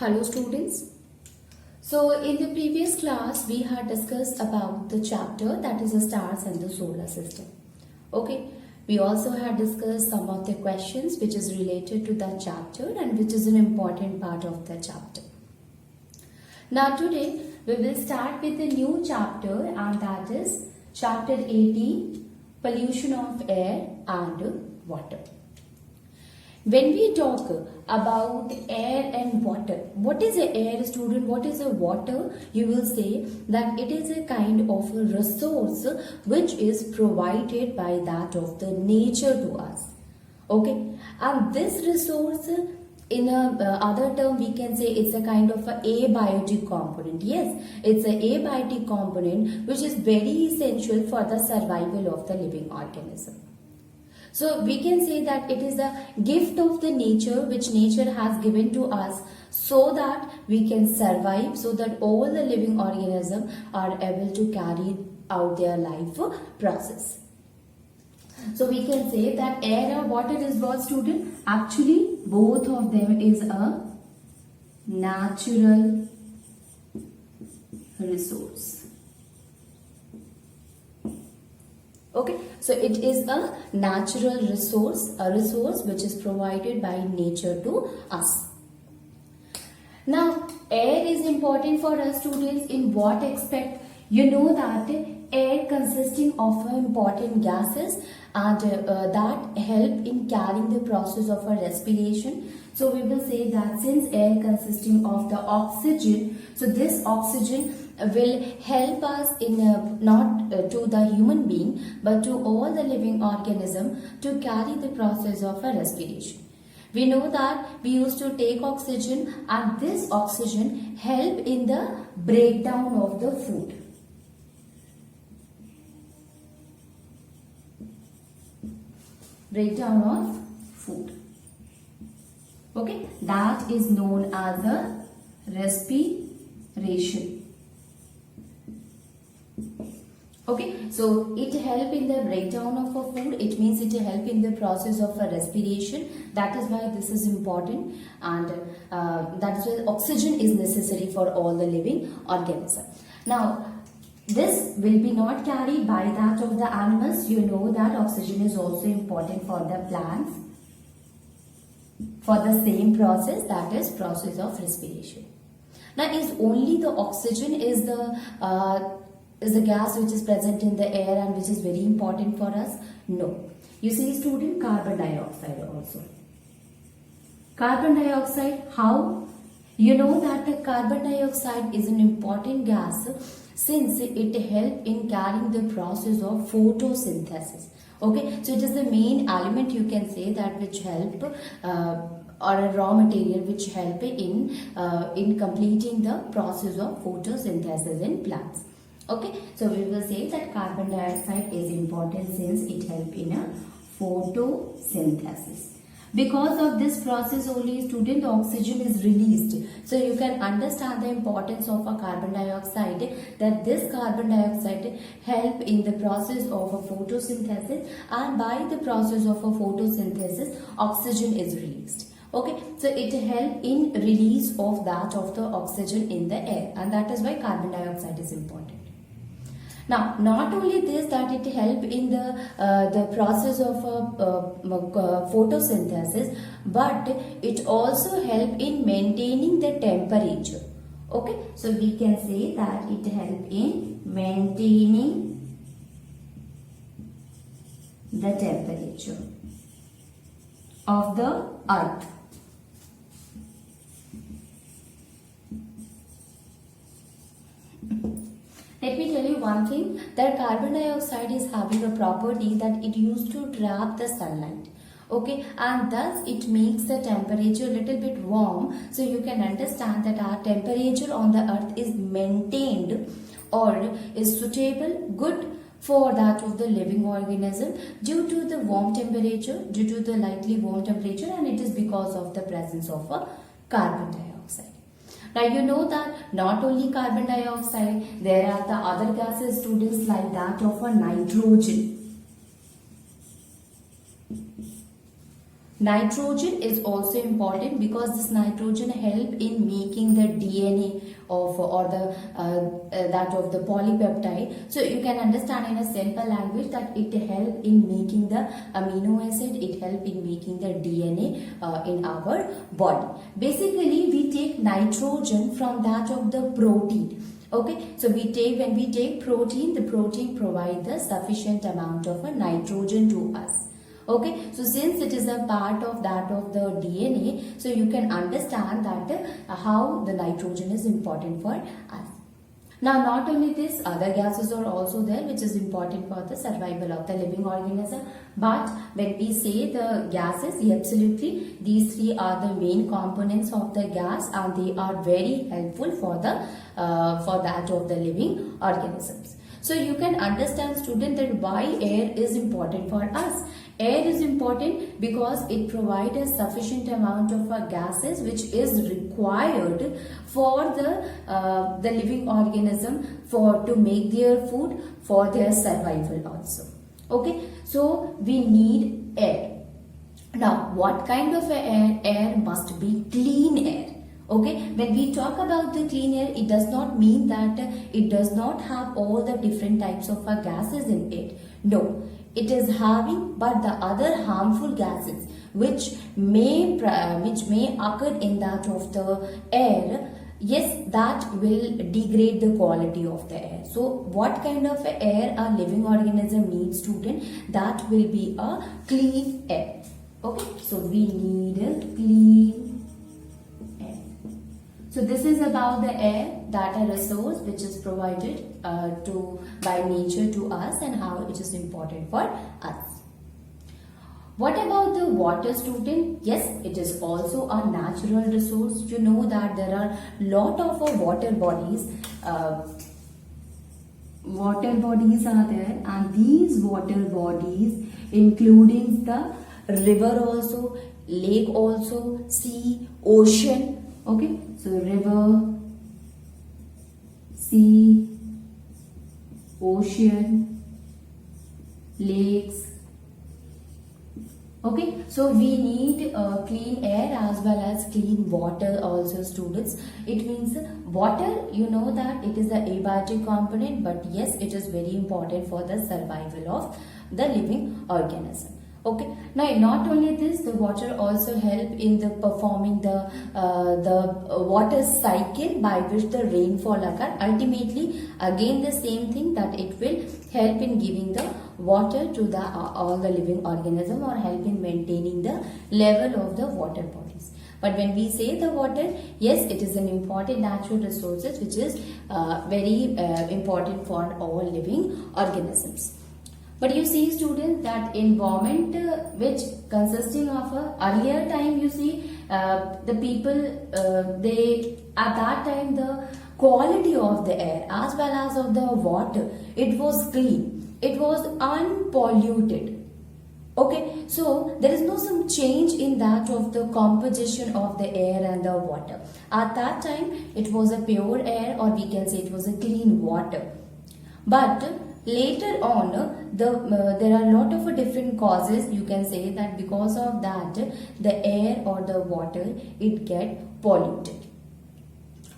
Hello students. So in the previous class we had discussed about the chapter that is the stars and the solar system. Okay. We also had discussed some of the questions which is related to that chapter and which is an important part of the chapter. Now today we will start with a new chapter and that is chapter 18, pollution of air and water. When we talk about air and water, what is a air, student? What is a water? You will say that it is a kind of a resource which is provided by that of the nature to us. Okay, and this resource, in a other term, we can say it's a kind of a abiotic component. Yes, it's a abiotic component which is very essential for the survival of the living organism. So we can say that it is a gift of the nature which nature has given to us so that we can survive, so that all the living organisms are able to carry out their life process. So we can say that air and water is what, student? Actually both of them is a natural resource. Okay, so it is a natural resource, a resource which is provided by nature to us. Now, air is important for us students in what aspect? You know that air consisting of important gases and that help in carrying the process of a respiration. So we will say that since air consisting of the oxygen, so this oxygen will help us in not to the human being but to all the living organism to carry the process of a respiration. We know that we used to take oxygen and this oxygen help in the breakdown of the food. Breakdown of food. Okay, that is known as a respiration. Okay, so it help in the breakdown of a food. It means it help in the process of a respiration. That is why this is important, and that is why oxygen is necessary for all the living organisms. Now, this will be not carried by that of the animals. You know that oxygen is also important for the plants for the same process, that is process of respiration. Now, is only the oxygen is the gas which is present in the air and which is very important for us? No. You see, student, carbon dioxide also. Carbon dioxide, how? You know that the carbon dioxide is an important gas since it helps in carrying the process of photosynthesis. Okay, so it is the main element, you can say, that which help or a raw material which help in completing the process of photosynthesis in plants. Okay, so we will say that carbon dioxide is important since it helps in a photosynthesis. Because of this process only, student, oxygen is released. So you can understand the importance of a carbon dioxide, that this carbon dioxide help in the process of a photosynthesis, and by the process of a photosynthesis, oxygen is released. Okay, so it help in release of that of the oxygen in the air, and that is why carbon dioxide is important. Now, not only this, that it help in the process of photosynthesis, but it also help in maintaining the temperature. Okay, so we can say that it help in maintaining the temperature of the earth. Let me tell you one thing, that carbon dioxide is having a property that it used to trap the sunlight. Okay, and thus it makes the temperature a little bit warm. So you can understand that our temperature on the earth is maintained or is suitable, good for that of the living organism due to the warm temperature, due to the lightly warm temperature, and it is because of the presence of a carbon dioxide. Now you know that not only carbon dioxide, there are the other gases, students, like that of a nitrogen. Nitrogen is also important because this nitrogen help in making the DNA of or the that of the polypeptide. So you can understand in a simple language that it help in making the amino acid, it help in making the DNA in our body. Basically, we take nitrogen from that of the protein. Okay, so when we take protein, the protein provides the sufficient amount of a nitrogen to us. Okay, so since it is a part of that of the DNA, so you can understand that how the nitrogen is important for us. Now, not only this, other gases are also there which is important for the survival of the living organism. But when we say the gases, absolutely, these three are the main components of the gas, and they are very helpful for the for that of the living organisms. So you can understand, student, that why air is important for us. Air is important because it provides a sufficient amount of gases which is required for the living organism to make their food, for their survival also. Okay, so we need air. Now, what kind of air? Air must be clean air. Okay, when we talk about the clean air, it does not mean that it does not have all the different types of gases in it. No, it is having but the other harmful gases which may occur in that of the air. Yes, that will degrade the quality of the air. So what kind of air a living organism needs, student? That will be a clean air. Okay, so we need a clean air. So this is about the air, that a resource which is provided by nature to us, and how it is important for us. What about the water, student? Yes, it is also a natural resource. You know that there are lot of water bodies. Water bodies are there, and these water bodies including the river also, lake also, sea, ocean. Okay, so river, sea, ocean, lakes. Okay, so we need clean air as well as clean water also, students. It means water, you know that it is the abiotic component, but yes, it is very important for the survival of the living organism. Okay, now not only this, the water also help in the performing the water cycle by which the rainfall occur. Ultimately, again the same thing, that it will help in giving the water to the all the living organism, or help in maintaining the level of the water bodies. But when we say the water, yes, it is an important natural resources which is very important for all living organisms. But you see, students, that environment which consisting of earlier time, you see, the people, they at that time the quality of the air as well as of the water, it was clean, it was unpolluted. Okay, so there is no some change in that of the composition of the air and the water. At that time, it was a pure air, or we can say it was a clean water. But later on, there are a lot of different causes. You can say that because of that, the air or the water, it get polluted.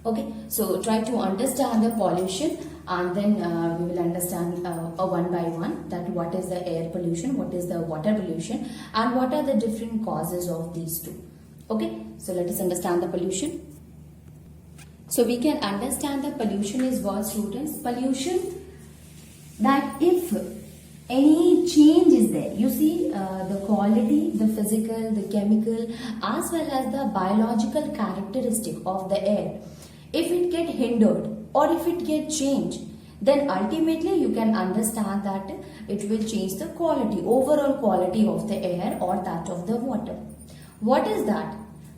Okay, so try to understand the pollution, and then we will understand one by one that what is the air pollution, what is the water pollution, and what are the different causes of these two. Okay, so let us understand the pollution. So we can understand the pollution is what, students? Pollution, that if any change is there, you see the quality, the physical, the chemical, as well as the biological characteristic of the air, if it get hindered or if it get changed, then ultimately you can understand that it will change the quality, overall quality of the air or that of the water. What is that?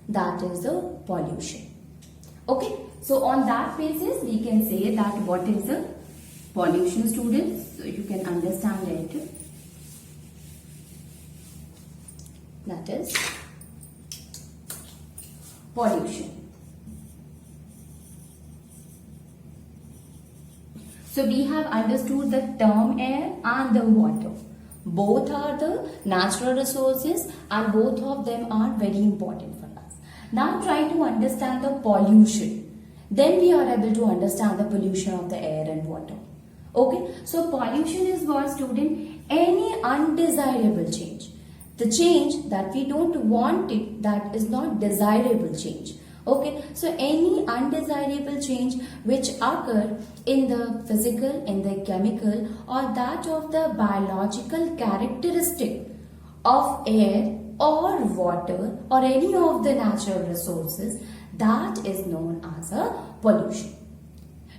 That is the pollution. Okay, so on that basis we can say that what is the pollution, students, so you can understand it. That is pollution. So we have understood the term air and the water. Both are the natural resources and both of them are very important for us. Now try to understand the pollution. Then we are able to understand the pollution of the air and water. Okay, so pollution is what, student? Any undesirable change. The change that we don't want it, that is not desirable change. Okay, so any undesirable change which occur in the physical, in the chemical or that of the biological characteristic of air or water or any of the natural resources, that is known as a pollution.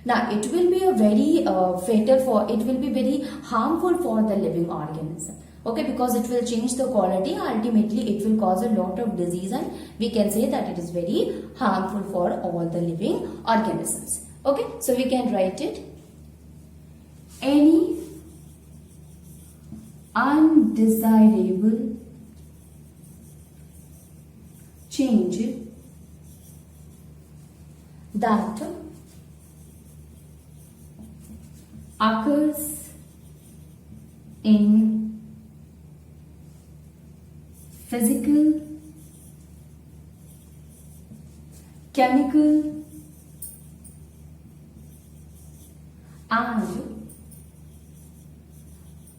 Now it will be a very it will be very harmful for the living organism. Okay, because it will change the quality, ultimately it will cause a lot of disease and we can say that it is very harmful for all the living organisms. Okay, so we can write it. Any undesirable change that occurs in physical, chemical and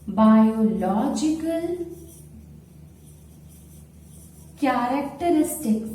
biological characteristics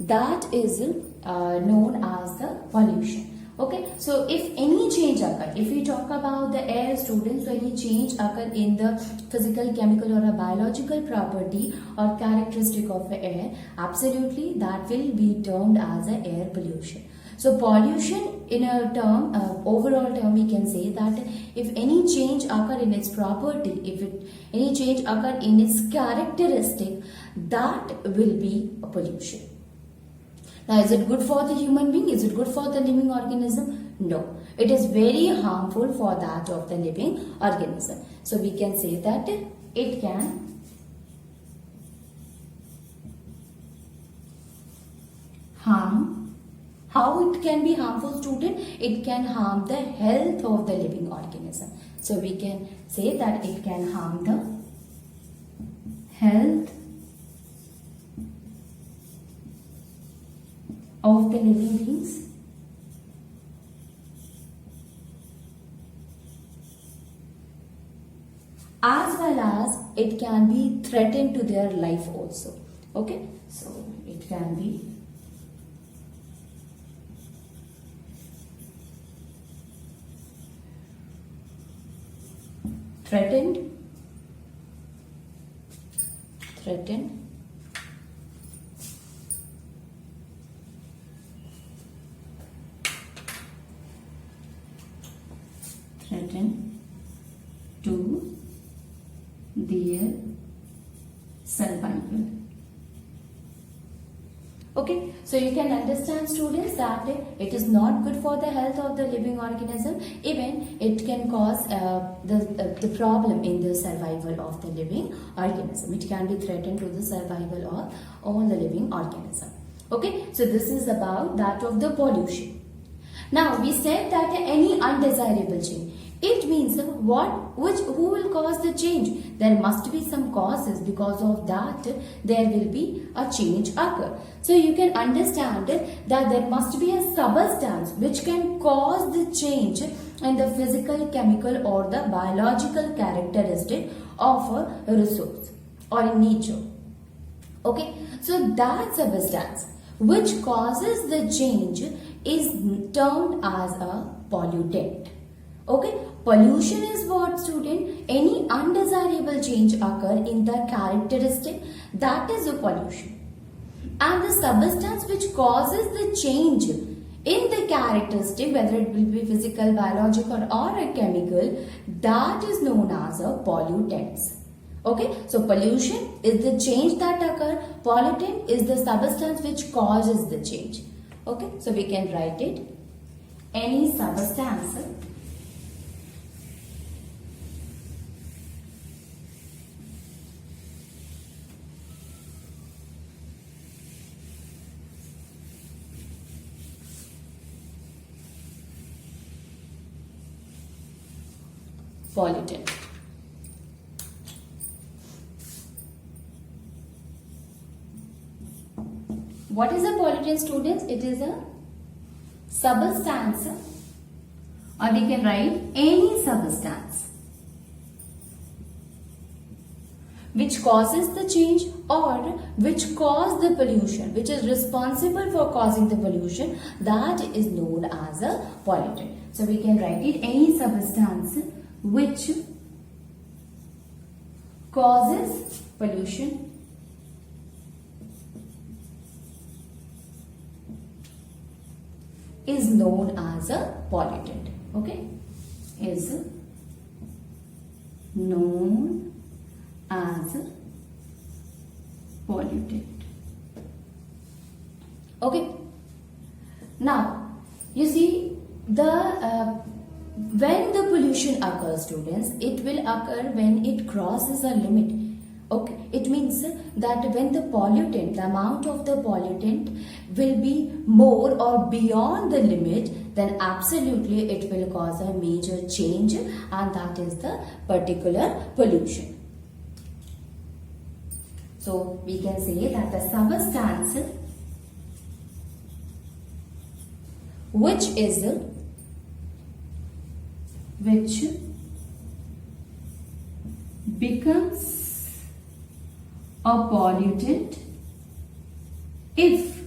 that is known as the pollution. Okay, so if any change occur, if we talk about the air, students, so any change occur in the physical, chemical or a biological property or characteristic of the air, absolutely that will be termed as a air pollution. So pollution in a term, overall term, we can say that if any change occur in its property, any change occur in its characteristic, that will be a pollution. Now, is it good for the human being? Is it good for the living organism? No. It is very harmful for that of the living organism. So, we can say that it can harm. How it can be harmful, student? It can harm the health of the living organism. So, we can say that it can harm the health of the living beings as well as it can be threatened to their life also. Okay, so it can be threatened to their survival. Okay, so you can understand, students, that it is not good for the health of the living organism. Even it can cause the problem in the survival of the living organism. It can be threatened to the survival of all the living organism. Okay, so this is about that of the pollution. Now we said that any undesirable change. It means who will cause the change? There must be some causes, because of that there will be a change occur. So you can understand that there must be a substance which can cause the change in the physical, chemical or the biological characteristic of a resource or in nature. Okay, so that substance which causes the change is termed as a pollutant. Okay, pollution is what, student? Any undesirable change occur in the characteristic, that is a pollution. And the substance which causes the change in the characteristic, whether it will be physical, biological or a chemical, that is known as a pollutants. Okay, so pollution is the change that occur. Pollutant is the substance which causes the change. Okay, so we can write it. Any substance pollutant. What is a pollutant, students? It is a substance, or we can write any substance which causes the change or which cause the pollution, which is responsible for causing the pollution, that is known as a pollutant. So we can write it, any substance which causes pollution is known as a pollutant. Okay, is known as a pollutant. Okay, now you see the when the pollution occurs, students, it will occur when it crosses a limit. Okay, it means that when the pollutant, the amount of the pollutant will be more or beyond the limit, then absolutely it will cause a major change, and that is the particular pollution. So we can say that the substance which becomes a pollutant if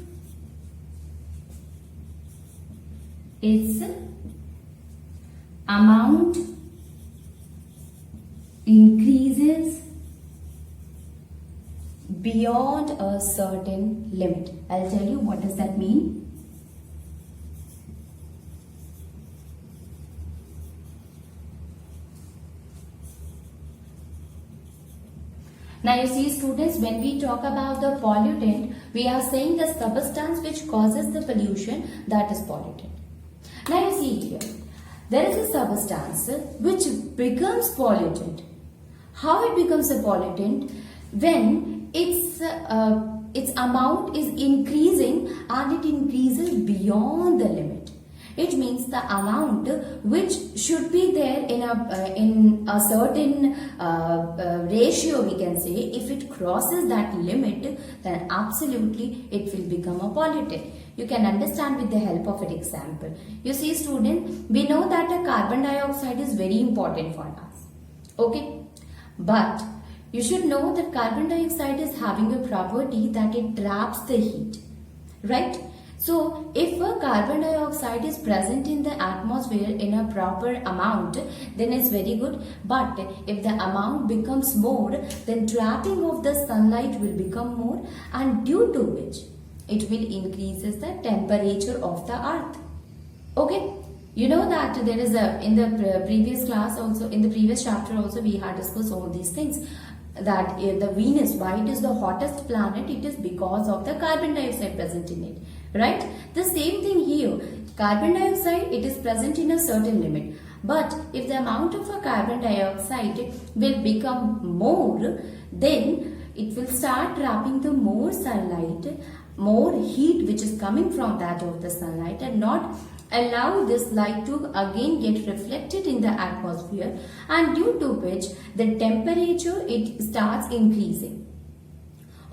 its amount increases beyond a certain limit. I'll tell you what does that mean. Now you see, students, when we talk about the pollutant, we are saying the substance which causes the pollution, that is pollutant. Now you see here, there is a substance which becomes pollutant. How it becomes a pollutant? When its amount is increasing and it increases beyond the limit. It means the amount which should be there in a certain ratio, we can say, if it crosses that limit, then absolutely it will become a pollutant. You can understand with the help of an example. You see, student, we know that the carbon dioxide is very important for us. Okay, but you should know that carbon dioxide is having a property that it traps the heat, right? So, if a carbon dioxide is present in the atmosphere in a proper amount, then it's very good. But if the amount becomes more, then trapping of the sunlight will become more, and due to which it will increases the temperature of the earth. Okay, you know that there is in the previous class also, in the previous chapter also, we had discussed all these things. That the Venus, why it is the hottest planet, it is because of the carbon dioxide present in it, right? The same thing here, carbon dioxide, it is present in a certain limit, but if the amount of a carbon dioxide will become more, then it will start trapping the more sunlight, more heat which is coming from that of the sunlight, and not allow this light to again get reflected in the atmosphere, and due to which the temperature it starts increasing.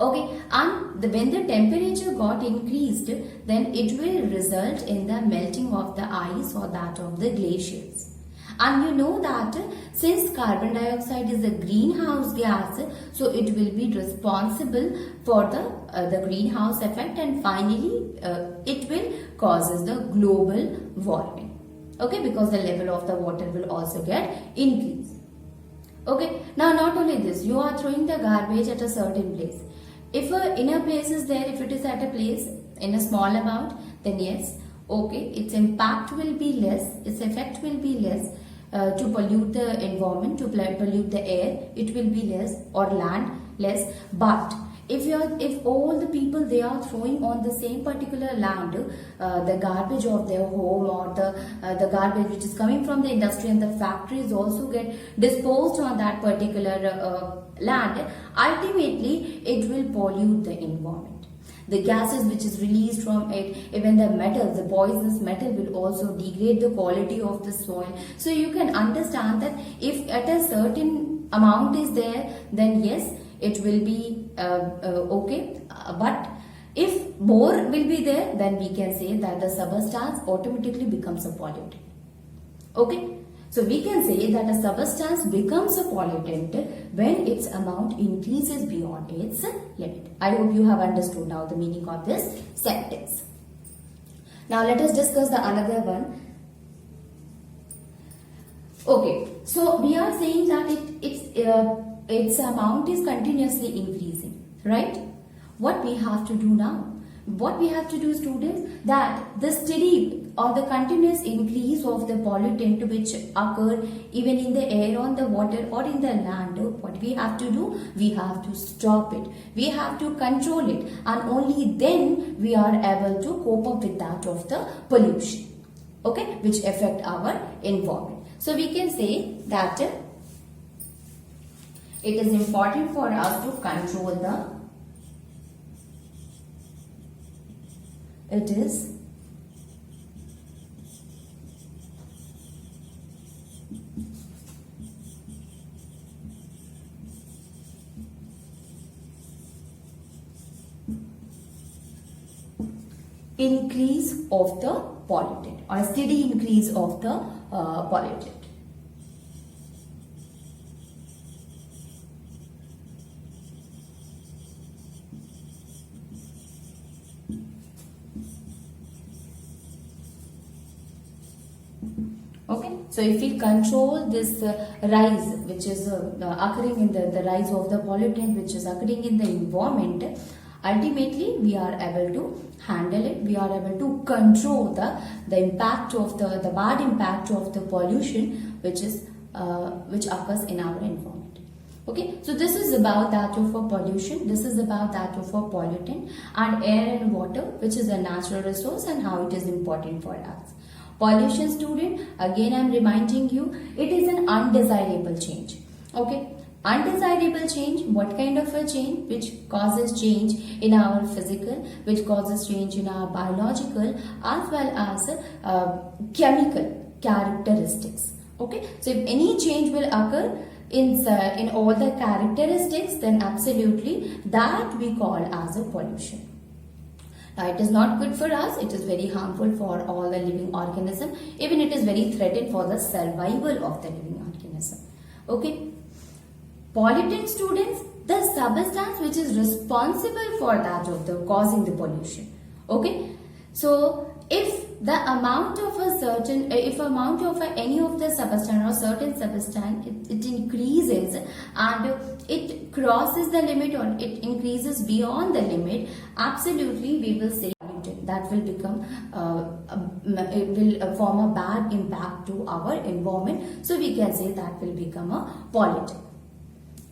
Okay, and when the temperature got increased, then it will result in the melting of the ice or that of the glaciers. And you know that since carbon dioxide is a greenhouse gas, so it will be responsible for the greenhouse effect, and finally it will causes the global warming. Okay, because the level of the water will also get increased. Okay, now not only this, you are throwing the garbage at a certain place. If in a place is there, if it is at a place in a small amount, then yes, okay, its impact will be less, its effect will be less. To pollute the environment, to pollute the air, it will be less, or land less. But if all the people they are throwing on the same particular land the garbage of their home, or the garbage which is coming from the industry and the factories also get disposed on that particular land, ultimately it will pollute the environment. the gases which is released from it, even the metals, the poisonous metal will also degrade the quality of the soil. So you can understand that if at a certain amount is there, then yes, it will be okay. But if more will be there, then we can say that the substance automatically becomes a pollutant. Okay. So we can say that a substance becomes a pollutant when its amount increases beyond its limit. I hope you have understood now the meaning of this sentence. Now let us discuss the another one. Okay, so we are saying that its amount is continuously increasing, right? What we have to do now? What we have to do, students, that the steady or the continuous increase of the pollutant which occur even in the air, on the water or in the land, what we have to do? We have to stop it. We have to control it, and only then we are able to cope up with that of the pollution, okay, which affect our environment. So we can say that it is important for us to control the increase of the pollutant, or a steady increase of the pollutant. Okay, so if we control this rise which is occurring in the rise of the pollutant which is occurring in the environment, ultimately we are able to handle it. We are able to control the impact of the bad impact of the pollution which occurs in our environment. Okay, so this is about that of a pollution, this is about that of a pollutant, and air and water, which is a natural resource, and how it is important for us. Pollution, student, again I am reminding you, it is an undesirable change. Okay, undesirable change, what kind of a change? Which causes change in our physical, which causes change in our biological, as well as chemical characteristics. Okay, so if any change will occur in all the characteristics, then absolutely that we call as a pollution. Now it is not good for us, it is very harmful for all the living organism, even it is very threatened for the survival of the living organism. Okay, pollutant, students, the substance which is responsible for that of the causing the pollution. Okay, so if the amount of a certain, any of the substance or certain substance, it increases and it crosses the limit, or it increases beyond the limit, absolutely we will say that will become, it will form a bad impact to our environment. So we can say that will become a pollutant.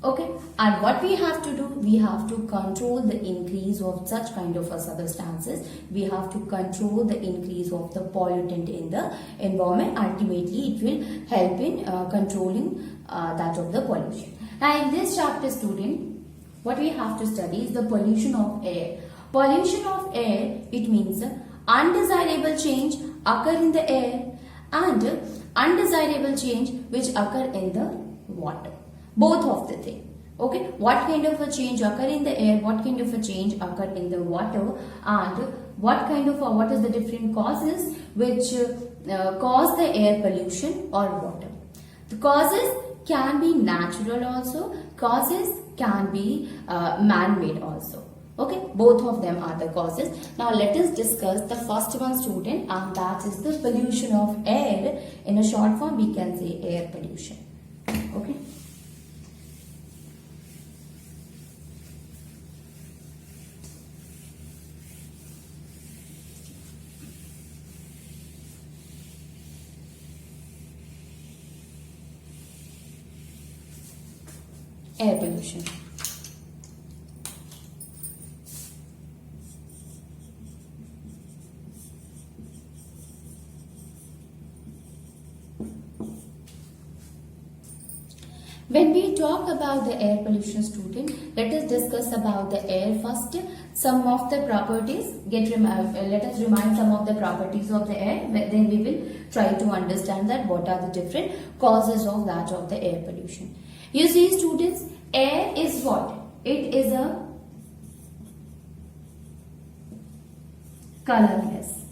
Okay, and what we have to do? We have to control the increase of such kind of substances. We have to control the increase of the pollutant in the environment. Ultimately, it will help in controlling that of the pollution. Now, in this chapter, student, what we have to study is the pollution of air. Pollution of air, it means undesirable change occur in the air and undesirable change which occur in the water. Both of the thing. Okay, what kind of a change occur in the air, what kind of a change occur in the water, and what is the different causes which cause the air pollution or water. The causes can be natural also, causes can be man-made also. Okay, both of them are the causes. Now let us discuss the first one, student, and that is the pollution of air. In a short form, we can say air pollution. Okay. Air pollution. When we talk about the air pollution, student, let us discuss about the air first. Some of the properties, let us remind some of the properties of the air, then we will try to understand that what are the different causes of that of the air pollution. You see, students, air is what? It is a colorless.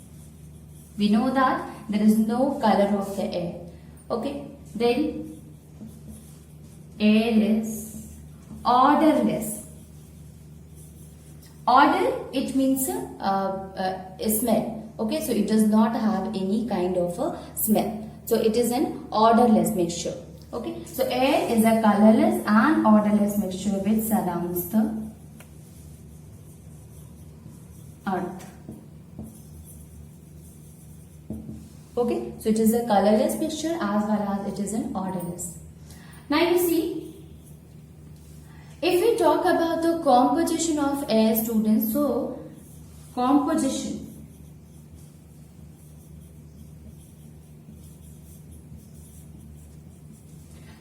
We know that there is no color of the air. Okay, then air is odorless. Odor, it means a smell. Okay, so it does not have any kind of a smell. So it is an odorless mixture. Okay, so air is a colorless and odorless mixture which surrounds the earth. Okay, so it is a colorless mixture as well as it is an odorless. Now you see, if we talk about the composition of air, students, so composition.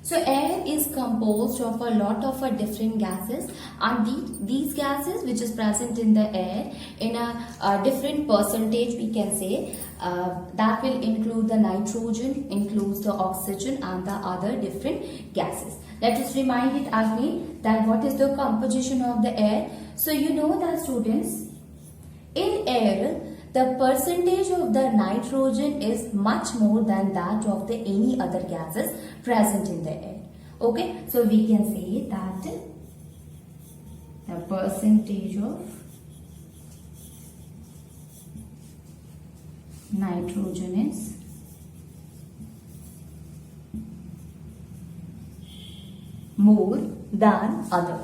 So air is composed of a lot of different gases, and these gases which is present in the air in a different percentage, we can say, that will include the nitrogen, includes the oxygen and the other different gases. Let us remind it again that what is the composition of the air. So you know that, students, in air the percentage of the nitrogen is much more than that of the any other gases present in the air. Okay, so we can say that the percentage of nitrogen is more than other.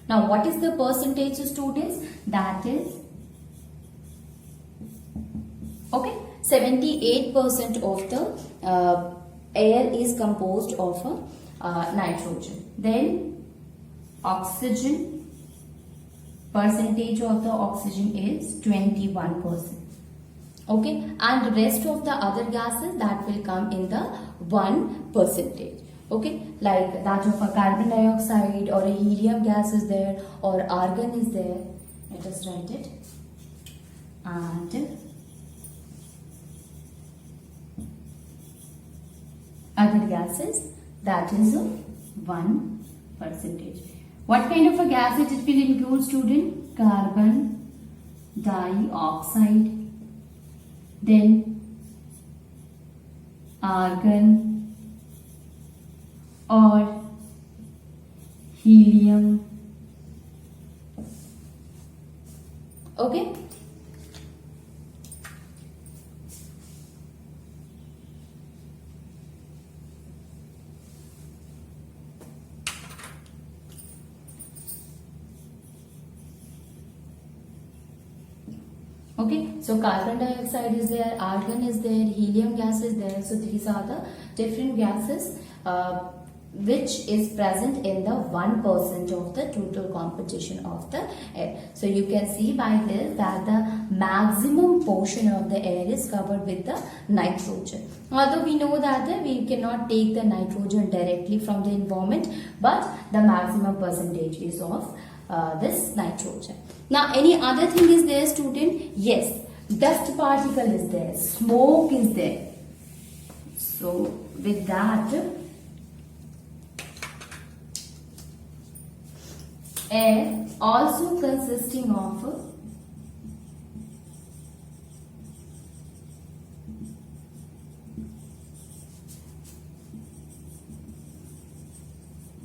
Now, what is the percentage, students? That is, okay, 78% of the air is composed of nitrogen. Then, oxygen, percentage of the oxygen is 21%. Okay, and the rest of the other gases, that will come in the 1%. Okay, like that of a carbon dioxide or a helium gas is there, or argon is there. Let us write it. And other gases, that is 1%. What kind of a gas it will include, student? Carbon dioxide, then argon, or helium. Okay. Okay, so carbon dioxide is there, argon is there, helium gas is there. So these are the different gases which is present in the 1% of the total composition of the air. So you can see by this that the maximum portion of the air is covered with the nitrogen. Although we know that we cannot take the nitrogen directly from the environment, but the maximum percentage is of this nitrogen. Now, any other thing is there, student? Yes, dust particle is there, smoke is there. So with that, air also consisting of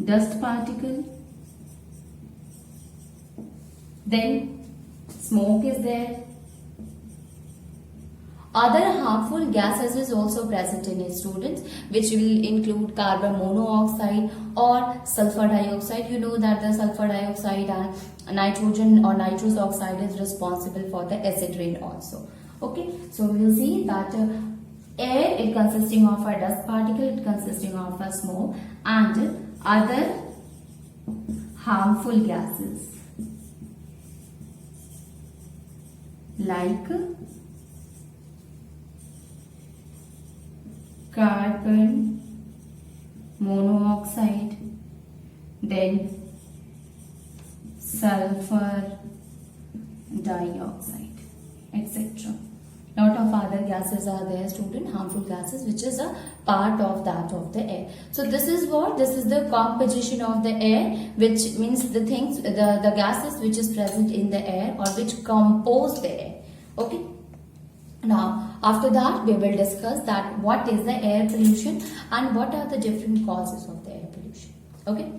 dust particle, then smoke is there. Other harmful gases is also present in it, students, which will include carbon monoxide or sulfur dioxide. You know that the sulfur dioxide and nitrogen or nitrous oxide is responsible for the acid rain also. Okay, so we will see that air, it consisting of a dust particle, it consisting of a smoke and other harmful gases. like carbon monoxide, then sulfur dioxide, etc. Lot of other gases are there, student, harmful gases, which is a part of that of the air. So this is what? This is the composition of the air, which means the things, the gases which is present in the air or which compose the air. Okay. Now, after that, we will discuss that what is the air pollution and what are the different causes of the air pollution. Okay.